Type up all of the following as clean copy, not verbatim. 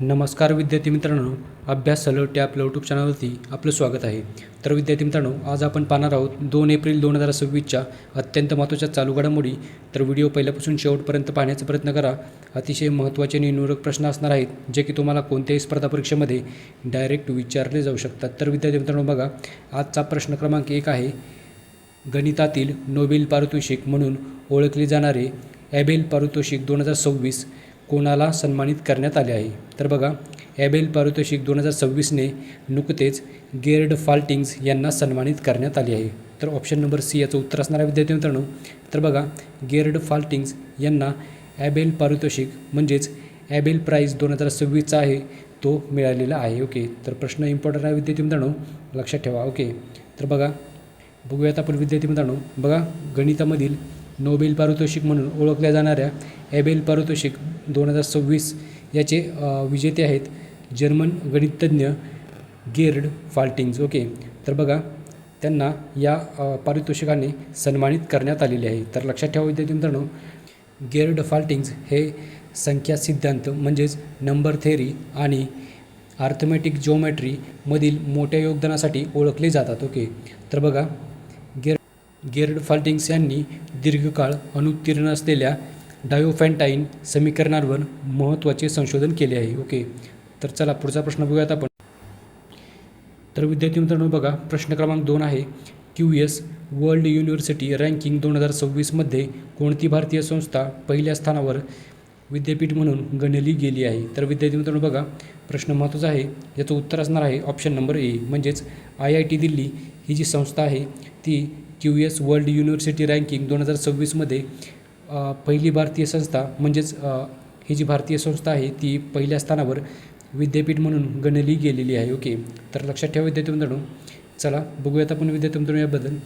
नमस्कार विद्यार्थी मित्रांनो, अभ्यास अलर्ट या आपल्या यूट्यूब चॅनलवरती आपलं स्वागत आहे. तर विद्यार्थी मित्रांनो, आज आपण पाहणार आहोत 2 एप्रिल 2026च्या अत्यंत महत्त्वाच्या चालू घडामोडी. तर व्हिडिओ पहिल्यापासून शेवटपर्यंत पाहण्याचा प्रयत्न करा. अतिशय महत्त्वाचे आणि निवडक प्रश्न असणार आहेत, जे की तुम्हाला कोणत्याही स्पर्धा परीक्षेमध्ये डायरेक्ट विचारले जाऊ शकतात. तर विद्यार्थी मित्रांनो बघा, आजचा प्रश्न क्रमांक 1 आहे. गणितातील नोबेल पारितोषिक म्हणून ओळखले जाणारे ॲबेल पारितोषिक 2026 कोणाला सन्मानित करण्यात आले आहे? तर बघा, ॲबेल पारितोषिक 2026ने नुकतेच गेर्ड फाल्टिंग्स यांना सन्मानित करण्यात आले आहे. तर ऑप्शन नंबर सी याचं उत्तर असणार आहे विद्यार्थी मित्रांनो. तर बघा, गेर्ड फाल्टिंग्स यांना ॲबेल पारितोषिक म्हणजेच ॲबेल प्राईज 2026चा आहे तो मिळालेला आहे. ओके, तर प्रश्न इम्पॉर्टंट आहे विद्यार्थी मित्रांनो, लक्षात ठेवा. ओके, तर बघा, बघूयात आपण विद्यार्थी मित्रांनो. बघा, गणितामधील नोबेल पारितोषिक म्हणून ओळखल्या जाणाऱ्या ॲबेल पारितोषिक 2026 याचे विजेते आहेत जर्मन गणितज्ञ गेर्ड फाल्टिंग्स. ओके, तर बघा, त्यांना या पारितोषिकाने सन्मानित करण्यात आलेले आहे. तर लक्षात ठेवा विद्यार्थी मित्रांनो, गेर्ड फाल्टिंग्स हे संख्या सिद्धांत म्हणजेच नंबर थेअरी आणि अर्थमॅटिक जिओमेट्रीमधील मोठ्या योगदानासाठी ओळखले जातात. ओके, तर बघा, गेर्ड फाल्टिंग्स यांनी दीर्घकाळ अनुत्तीर्ण असलेल्या डायोफॅन्टाईन समीकरणांवर महत्त्वाचे संशोधन केले आहे. ओके, तर चला पुढचा प्रश्न बघूयात आपण. तर विद्यार्थी मित्रांनो बघा, प्रश्न क्रमांक 2 आहे. QS वर्ल्ड युनिव्हर्सिटी रँकिंग 2026मध्ये कोणती भारतीय संस्था पहिल्या स्थानावर विद्यापीठ म्हणून गणली गेली आहे? तर विद्यार्थी मित्रांनो बघा, प्रश्न महत्त्वाचा आहे. याचं उत्तर असणार आहे ऑप्शन नंबर ए म्हणजेच IIT दिल्ली ही जी संस्था आहे ती QS वर्ल्ड युनिव्हर्सिटी रँकिंग 2026मध्ये पहिली भारतीय संस्था म्हणजेच ही जी भारतीय संस्था आहे ती पहिल्या स्थानावर विद्यापीठ म्हणून गणली गेलेली आहे. ओके, तर लक्षात ठेवा विद्यार्थी मित्रांनो. चला बघूयात आपण विद्यार्थी मित्रांनो याबद्दल.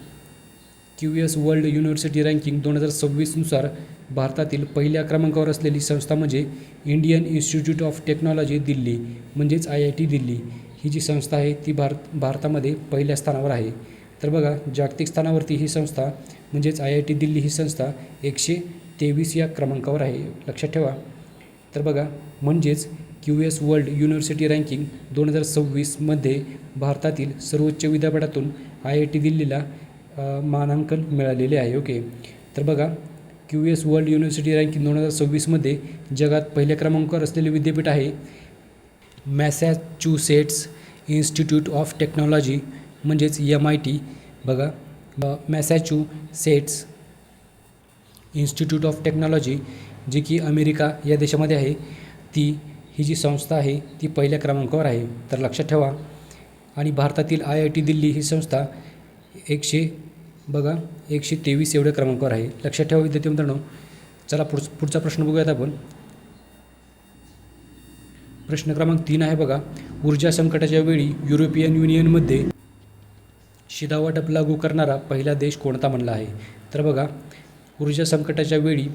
QS वर्ल्ड युनिव्हर्सिटी रँकिंग 2026नुसार भारतातील पहिल्या क्रमांकावर असलेली संस्था म्हणजे Indian institute of technology Delhi म्हणजेच IIT दिल्ली ही जी संस्था आहे ती भारतामध्ये पहिल्या स्थानावर आहे. तर बघा, जागतिक स्थानावरती ही संस्था म्हणजेच IIT दिल्ली ही संस्था 123 या क्रमांकावर आहे. लक्षात ठेवा. तर बघा, म्हणजेच QS वर्ल्ड युनिव्हर्सिटी रँकिंग 2026मध्ये भारतातील सर्वोच्च विद्यापीठातून IIT दिल्लीला मानांकन मिळालेले आहे. ओके, तर बघा, QS वर्ल्ड युनिव्हर्सिटी रँकिंग 2026मध्ये जगात पहिल्या क्रमांकावर असलेले विद्यापीठ आहे मॅसॅच्युसेट्स इन्स्टिट्यूट ऑफ टेक्नॉलॉजी म्हणजेच MIT. बघा, मॅसॅच्युसेट्स इन्स्टिट्यूट ऑफ टेक्नॉलॉजी जी की अमेरिका या देशामध्ये आहे, ही जी संस्था आहे ती पहिल्या क्रमांकावर आहे. तर लक्षात ठेवा. आणि भारतातील IIT दिल्ली ही संस्था 123 एवढ्या क्रमांकावर आहे. लक्षात ठेवा विद्यार्थी मित्रांनो. चला पुढचा प्रश्न बघूयात आपण. प्रश्न क्रमांक 3 आहे बघा, ऊर्जा संकटाच्या वेळी युरोपियन युनियनमध्ये शिधावाटप लागू करणारा पहिला देश कोणता म्हणला आहे? तर बघा, ऊर्जा संकटाच्या वेळी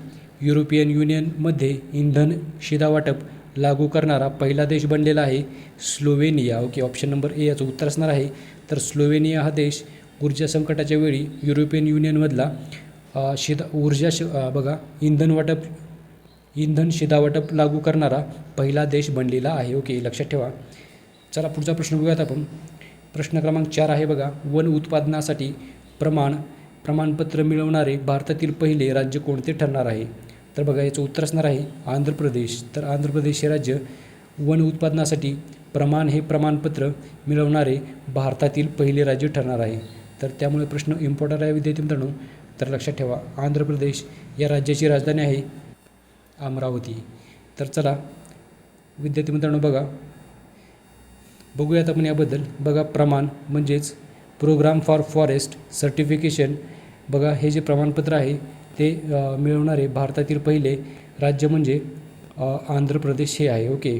युरोपियन युनियनमध्ये इंधन शिधावाटप लागू करणारा पहिला देश बनलेला आहे Slovenia. Okay, option number A याचं उत्तर असणार आहे. तर स्लोवेनिया हा देश ऊर्जा संकटाच्या वेळी युरोपियन युनियनमधला इंधन शिधावाटप लागू करणारा पहिला देश बनलेला आहे. ओके, लक्षात ठेवा. चला पुढचा प्रश्न बघूयात आपण. प्रश्न क्रमांक 4 आहे बघा, वन उत्पादनासाठी प्रमाणपत्र मिळवणारे भारतातील पहिले राज्य कोणते ठरणार आहे? तर बघा, याचं उत्तर असणार आहे आंध्र प्रदेश. तर आंध्र प्रदेश हे राज्य वन उत्पादनासाठी प्रमाणपत्र मिळवणारे भारतातील पहिले राज्य ठरणार आहे. तर त्यामुळे प्रश्न इम्पॉर्टंट आहे विद्यार्थी मित्रांनो. तर लक्षात ठेवा, आंध्र प्रदेश या राज्याची राजधानी आहे अमरावती. तर चला विद्यार्थी मित्रांनो बघूयात आपण याबद्दल. बघा, प्रमाण म्हणजेच प्रोग्राम फॉर फॉरेस्ट सर्टिफिकेशन. बघा, हे जे प्रमाणपत्र आहे ते मिळवणारे भारतातील पहिले राज्य म्हणजे आंध्र प्रदेश हे आहे. ओके,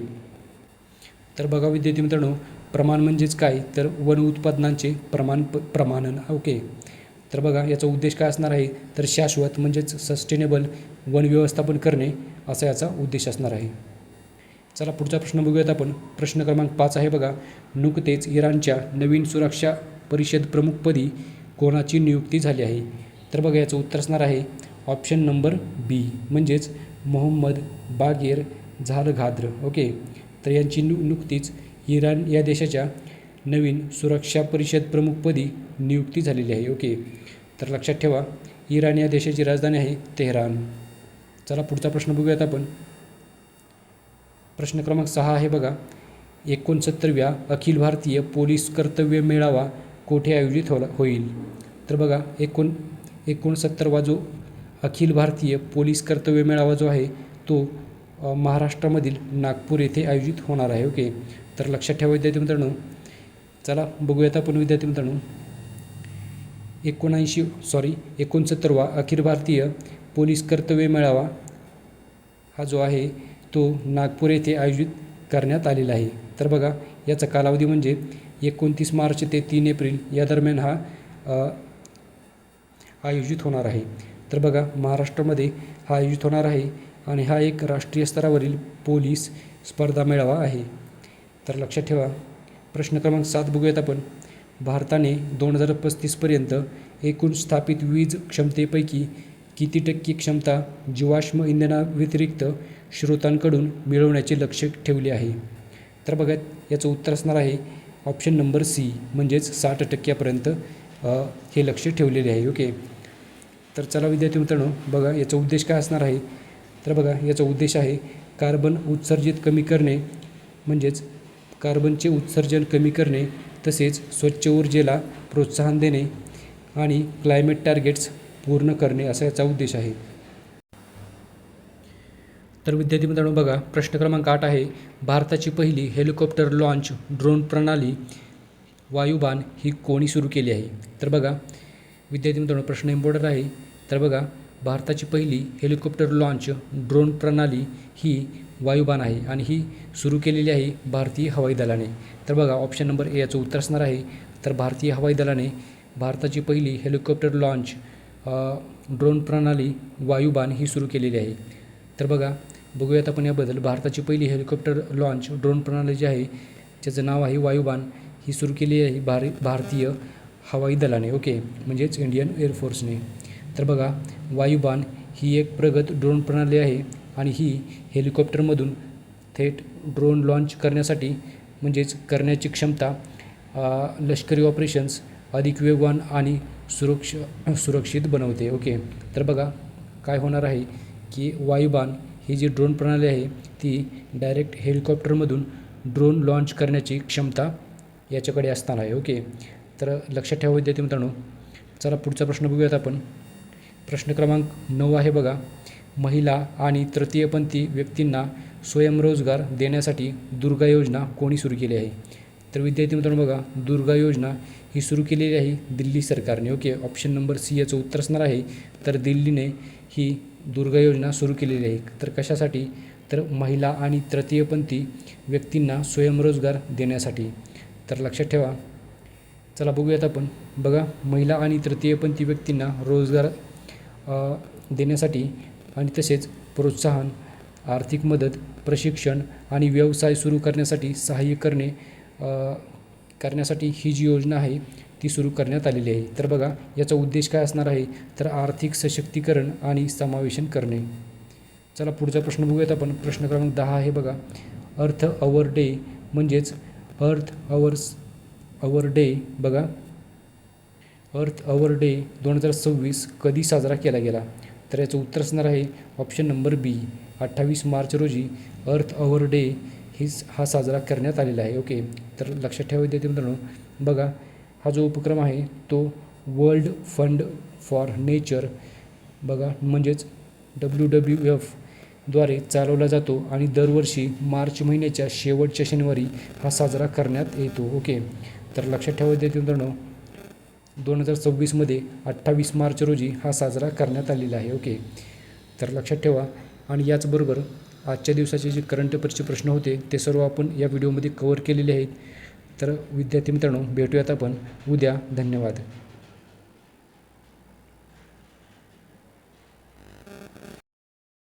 तर बघा विद्यार्थी मित्रांनो, प्रमाण म्हणजेच काय? तर वन उत्पादनांचे प्रमाणन. ओके, तर बघा, याचा उद्देश काय असणार आहे? तर शाश्वत म्हणजेच सस्टेनेबल वन व्यवस्थापन करणे असा याचा उद्देश असणार आहे. चला पुढचा प्रश्न बघूयात आपण. प्रश्न क्रमांक 5 आहे बघा, नुकतेच इराणच्या नवीन सुरक्षा परिषद प्रमुखपदी कोणाची नियुक्ती झाली आहे? तर बघा, याचं उत्तर असणार आहे ऑप्शन नंबर बी म्हणजेच मोहम्मद बागेर झालघाद्र. ओके, तर यांची नुकतीच इराण या देशाच्या नवीन सुरक्षा परिषद प्रमुखपदी नियुक्ती झालेली आहे. ओके, तर लक्षात ठेवा इराण या देशाची राजधानी आहे तेहरान. चला पुढचा प्रश्न बघूयात आपण. प्रश्न क्रमांक 6 आहे बघा. 69व्या अखिल भारतीय पोलीस कर्तव्य मेळावा कोठे आयोजित होईल? तर बघा 69वा जो अखिल भारतीय पोलीस कर्तव्य मेळावा जो आहे तो महाराष्ट्रामधील नागपूर येथे आयोजित होणार आहे. ओके, तर लक्षात ठेवा विद्यार्थी मित्रांनो. चला बघूयात आपण विद्यार्थी मित्रांनो. 69वा अखिल भारतीय पोलीस कर्तव्य मेळावा हा जो आहे तो नागपूर येथे आयोजित करण्यात आलेला आहे. तर बघा याचा कालावधी म्हणजे 29 मार्च ते 3 एप्रिल या दरम्यान हा आयोजित होणार आहे. तर बघा महाराष्ट्रामध्ये हा आयोजित होणार आहे आणि हा एक राष्ट्रीय स्तरावरील पोलीस स्पर्धा मेळावा आहे. तर लक्षात ठेवा. प्रश्न क्रमांक 7 बघूयात आपण. भारताने 2035पर्यंत एकूण स्थापित वीज क्षमतेपैकी किती टक्के क्षमता जीवाश्म इंधनाव्यतिरिक्त स्रोतांकडून मिळवण्याचे लक्ष्य ठेवले आहे? तर बघा याचं उत्तर असणार आहे ऑप्शन नंबर सी, म्हणजेच 60% हे लक्ष्य ठेवलेले आहे. ओके, तर चला विद्यार्थी मित्रांनो बघा याचा उद्देश काय असणार आहे. तर बघा याचा उद्देश आहे कार्बन उत्सर्जित कमी करणे, म्हणजेच कार्बनचे उत्सर्जन कमी करणे, तसेच स्वच्छ ऊर्जेला प्रोत्साहन देणे आणि क्लायमेट टार्गेट्स पूर्ण करणे असा याचा उद्देश आहे. तर विद्यार्थी मित्रांनो बघा प्रश्न क्रमांक 8 आहे. भारताची पहिली हेलिकॉप्टर लॉन्च ड्रोन प्रणाली वायुबाण ही कोणी सुरू केली आहे? तर बघा विद्यार्थी मित्रांनो प्रश्न इम्पॉर्टंट आहे. तर बघा भारताची पहिली हेलिकॉप्टर लॉन्च ड्रोन प्रणाली ही वायुबाण आहे आणि ही सुरू केलेली आहे भारतीय हवाई दलाने. तर बघा ऑप्शन नंबर ए याचं उत्तर असणार आहे. तर भारतीय हवाई दलाने भारताची पहिली हेलिकॉप्टर लॉन्च ड्रोन प्रणाली वायुबाण ही सुरू केलेली आहे. तर बघा बघूयात आपण याबद्दल. भारताची पहिली हेलिकॉप्टर लॉन्च ड्रोन प्रणाली जी आहे ज्याचं नाव आहे वायुबाण ही सुरू केली आहे भारतीय हवाई दलाने. ओके, म्हणजेच इंडियन एअरफोर्सने. तर बघा वायुबाण ही एक प्रगत ड्रोन प्रणाली आहे आणि ही हेलिकॉप्टरमधून थेट ड्रोन लॉन्च करण्यासाठी म्हणजेच करण्याची क्षमता लष्करी ऑपरेशन्स अधिक वेगवान आणि सुरक्षित बनवते. ओके, तर बघा काय होणार आहे की वायुबाण ही जी ड्रोन प्रणाली आहे ती डायरेक्ट हेलिकॉप्टरमधून ड्रोन लॉन्च करण्याची क्षमता याच्याकडे असणार आहे. ओके, तर लक्षात ठेवा विद्यार्थी मित्रांनो. चला पुढचा प्रश्न बघूयात आपण. प्रश्न क्रमांक 9 आहे बघा. महिला आणि तृतीयपंथी व्यक्तींना स्वयंरोजगार देण्यासाठी दुर्गा योजना कोणी सुरू केली आहे? तर विद्यार्थी मित्रांनो बघा दुर्गा योजना ही सुरू केलेली आहे दिल्ली सरकारने. ओके, ऑप्शन नंबर सी याचं उत्तर असणार आहे. तर दिल्लीने ही दुर्गा योजना सुरू केलेली आहे. तर कशासाठी? तर महिला आणि तृतीयपंथी व्यक्तींना स्वयंरोजगार देण्यासाठी. तर लक्षात ठेवा. चला बघूयात आपण. बघा महिला आणि तृतीयपंथी व्यक्तींना रोजगार देण्यासाठी आणि तसेच प्रोत्साहन, आर्थिक मदत, प्रशिक्षण आणि व्यवसाय सुरू करण्यासाठी सहाय्य करण्यासाठी ही जी योजना आहे ती सुरू करण्यात आलेली आहे. तर बघा याचा उद्देश काय असणार आहे? तर आर्थिक सशक्तीकरण आणि समावेशन करणे. चला पुढचा प्रश्न बघूयात आपण. प्रश्न क्रमांक 10 आहे बघा. अर्थ अवर डे म्हणजेच अर्थ अवर डे बघा अर्थ अवर डे 2026 कधी साजरा केला गेला? तर याचं उत्तर असणार आहे ऑप्शन नंबर बी, 28 मार्च रोजी अर्थ अवर डे हा साजरा करण्यात आलेला आहे. ओके, तर लक्षात ठेवा विद्यार्थी मित्रांनो. बघा हा जो उपक्रम आहे तो वर्ल्ड फंड फॉर नेचर बघा म्हणजेच WWF द्वारे चालवला जातो आणि दरवर्षी मार्च महिन्याच्या शेवटच्या शनिवारी हा साजरा करण्यात येतो. ओके, तर लक्षात ठेवा विद्यार्थी मित्रांनो 2026मध्ये 28 मार्च रोजी हा साजरा करण्यात आलेला आहे. ओके, तर लक्षात ठेवा. आणि याचबरोबर आजच्या दिवसाचे जे करंट अफेअर्सचे प्रश्न होते ते सर्व आपण या व्हिडिओमध्ये कव्हर केलेले आहेत. तर विद्यार्थी मित्रांनो भेटूयात आपण उद्या. धन्यवाद.